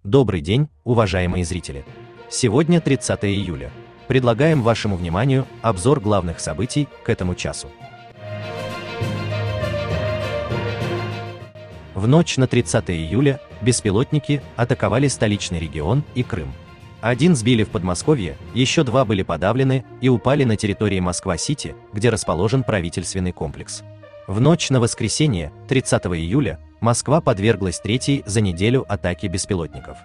Добрый день, уважаемые зрители! Сегодня 30 июля. Предлагаем вашему вниманию обзор главных событий к этому часу. В ночь на 30 июля беспилотники атаковали столичный регион и Крым. Один сбили в Подмосковье, еще два были подавлены и упали на территории Москва-Сити, где расположен правительственный комплекс. В ночь на воскресенье, 30 июля, Москва подверглась третьей за неделю атаке беспилотников.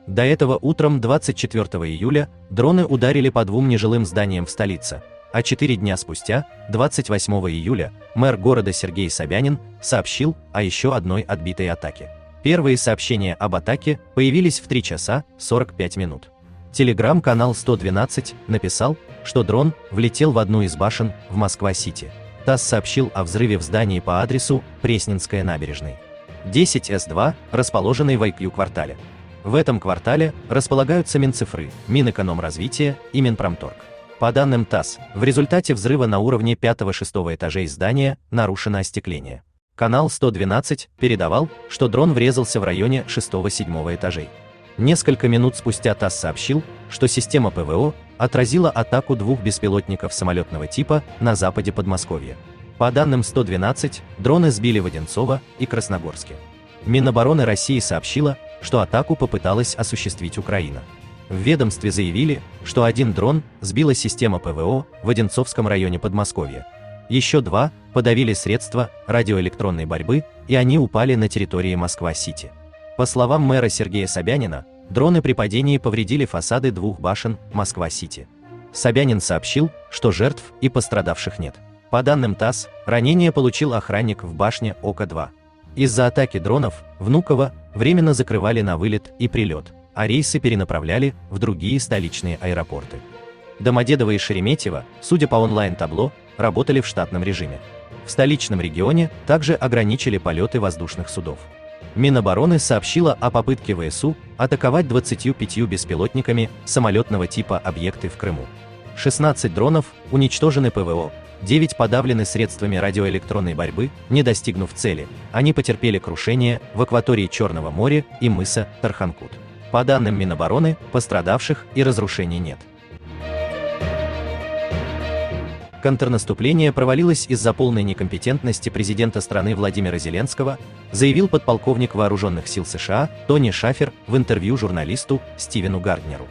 До этого утром 24 июля дроны ударили по двум нежилым зданиям в столице, а 4 дня спустя, 28 июля, мэр города Сергей Собянин сообщил о еще одной отбитой атаке. Первые сообщения об атаке появились в 3 часа 45 минут. Телеграм-канал 112 написал, что дрон влетел в одну из башен в Москва-Сити. ТАСС сообщил о взрыве в здании по адресу Пресненская набережная. 10С2, расположенный в IQ-квартале. В этом квартале располагаются Минцифры, Минэкономразвития и Минпромторг. По данным ТАСС, в результате взрыва на уровне 5-6 этажей здания нарушено остекление. Канал 112 передавал, что дрон врезался в районе 6-7 этажей. Несколько минут спустя ТАСС сообщил, что система ПВО отразила атаку двух беспилотников самолетного типа на западе Подмосковья. По данным 112, дроны сбили в Одинцово и Красногорске. Минобороны России сообщила, что атаку попыталась осуществить Украина. В ведомстве заявили, что один дрон сбила система ПВО в Одинцовском районе Подмосковья. Еще два подавили средства радиоэлектронной борьбы, и они упали на территории Москва-Сити. По словам мэра Сергея Собянина, дроны при падении повредили фасады двух башен Москва-Сити. Собянин сообщил, что жертв и пострадавших нет. По данным ТАСС, ранение получил охранник в башне Ока-2. Из-за атаки дронов Внуково временно закрывали на вылет и прилет, а рейсы перенаправляли в другие столичные аэропорты. Домодедово и Шереметьево, судя по онлайн-табло, работали в штатном режиме. В столичном регионе также ограничили полеты воздушных судов. Минобороны сообщила о попытке ВСУ атаковать 25 беспилотниками самолетного типа объекты в Крыму. 16 дронов уничтожены ПВО, 9 подавлены средствами радиоэлектронной борьбы, не достигнув цели. Они потерпели крушение в акватории Черного моря и мыса Тарханкут. По данным Минобороны, пострадавших и разрушений нет. Контрнаступление провалилось из-за полной некомпетентности президента страны Владимира Зеленского, заявил подполковник вооруженных сил США Тони Шафер в интервью журналисту Стивену Гарднеру.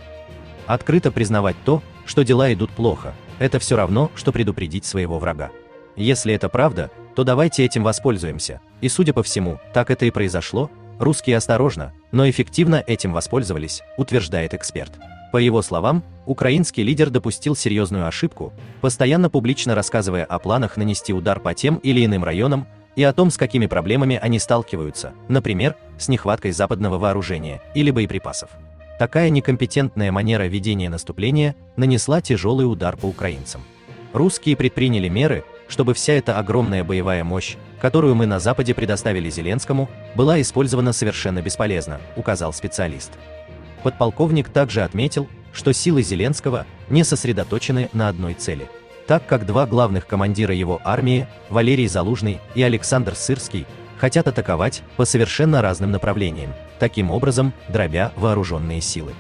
Открыто признавать то, что дела идут плохо, это все равно, что предупредить своего врага. Если это правда, то давайте этим воспользуемся, и судя по всему, так это и произошло. Русские осторожно, но эффективно этим воспользовались, утверждает эксперт. По его словам, украинский лидер допустил серьезную ошибку, постоянно публично рассказывая о планах нанести удар по тем или иным районам и о том, с какими проблемами они сталкиваются, например, с нехваткой западного вооружения или боеприпасов. Такая некомпетентная манера ведения наступления нанесла тяжелый удар по украинцам. Русские предприняли меры, чтобы вся эта огромная боевая мощь, которую мы на Западе предоставили Зеленскому, была использована совершенно бесполезно, указал специалист. Подполковник также отметил, что силы Зеленского не сосредоточены на одной цели, так как два главных командира его армии, Валерий Залужный и Александр Сырский, хотят атаковать по совершенно разным направлениям, таким образом дробя вооруженные силы.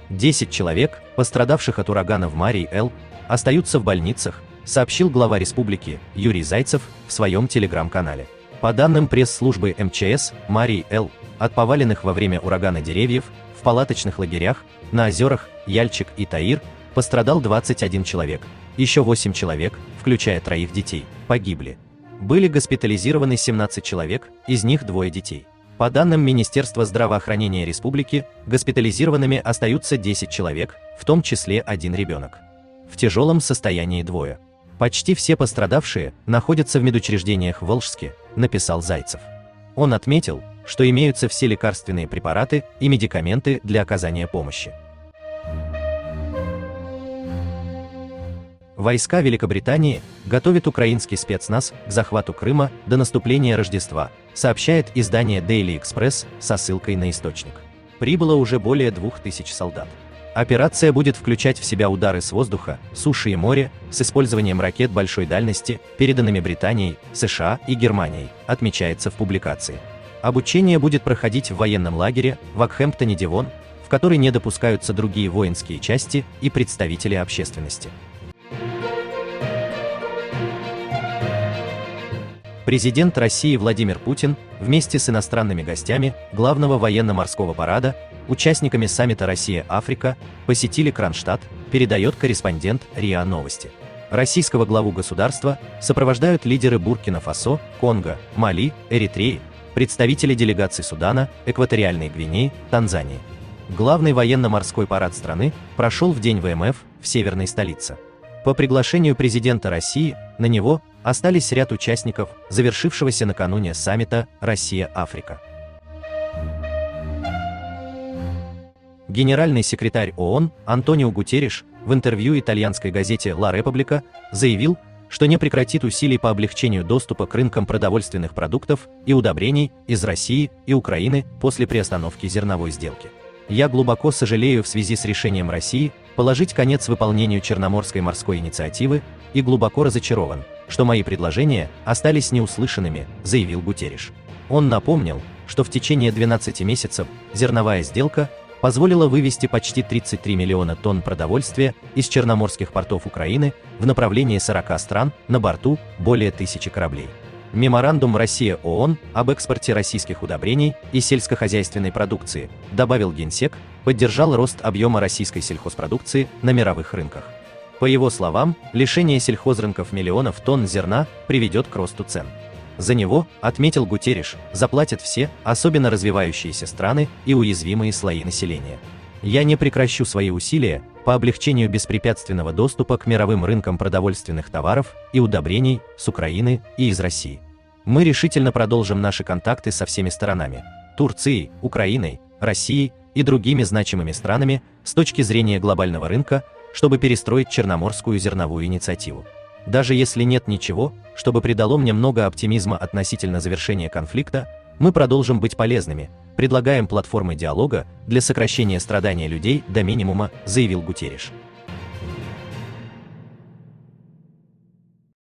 10 человек, пострадавших от урагана в Марий-Эл, остаются в больницах, сообщил глава республики Юрий Зайцев в своем телеграм-канале. По данным пресс-службы МЧС, Марий-Эл, от поваленных во время урагана деревьев в палаточных лагерях на озерах Яльчик и Таир пострадал 21 человек, еще 8 человек, включая 3 детей, погибли. Были госпитализированы 17 человек, из них 2 детей. По данным Министерства здравоохранения республики, госпитализированными остаются 10 человек, в том числе 1 ребенок. В тяжелом состоянии 2. Почти все пострадавшие находятся в медучреждениях в Волжске, написал Зайцев. Он отметил, что имеются все лекарственные препараты и медикаменты для оказания помощи. Войска Великобритании готовят украинский спецназ к захвату Крыма до наступления Рождества, сообщает издание Daily Express со ссылкой на источник. Прибыло уже более 2000 солдат. Операция будет включать в себя удары с воздуха, суши и моря с использованием ракет большой дальности, переданными Британией, США и Германией, отмечается в публикации. Обучение будет проходить в военном лагере в Акхэмптоне-Девон, в который не допускаются другие воинские части и представители общественности. Президент России Владимир Путин вместе с иностранными гостями главного военно-морского парада, участниками саммита Россия-Африка, посетили Кронштадт, передает корреспондент РИА Новости. Российского главу государства сопровождают лидеры Буркина-Фасо, Конго, Мали, Эритреи, представители делегаций Судана, Экваториальной Гвинеи, Танзании. Главный военно-морской парад страны прошел в день ВМФ в северной столице. По приглашению президента России на него остались ряд участников завершившегося накануне саммита Россия-Африка. Генеральный секретарь ООН Антонио Гутерриш в интервью итальянской газете «Ла Република» заявил, что не прекратит усилий по облегчению доступа к рынкам продовольственных продуктов и удобрений из России и Украины после приостановки зерновой сделки. «Я глубоко сожалею в связи с решением России положить конец выполнению Черноморской морской инициативы и глубоко разочарован, что мои предложения остались неуслышанными», заявил Гутерриш. Он напомнил, что в течение 12 месяцев зерновая сделка позволила вывести почти 33 миллиона тонн продовольствия из черноморских портов Украины в направлении 40 стран, на борту более 1000 кораблей. Меморандум Россия-ООН об экспорте российских удобрений и сельскохозяйственной продукции, добавил Генсек, поддержал рост объема российской сельхозпродукции на мировых рынках. По его словам, лишение сельхозрынков миллионов тонн зерна приведет к росту цен. За него, отметил Гутерриш, заплатят все, особенно развивающиеся страны и уязвимые слои населения. «Я не прекращу свои усилия по облегчению беспрепятственного доступа к мировым рынкам продовольственных товаров и удобрений с Украины и из России. Мы решительно продолжим наши контакты со всеми сторонами – Турцией, Украиной, Россией и другими значимыми странами с точки зрения глобального рынка, чтобы перестроить Черноморскую зерновую инициативу. Даже если нет ничего, чтобы придало мне много оптимизма относительно завершения конфликта, мы продолжим быть полезными, предлагаем платформы диалога для сокращения страданий людей до минимума», заявил Гутерриш.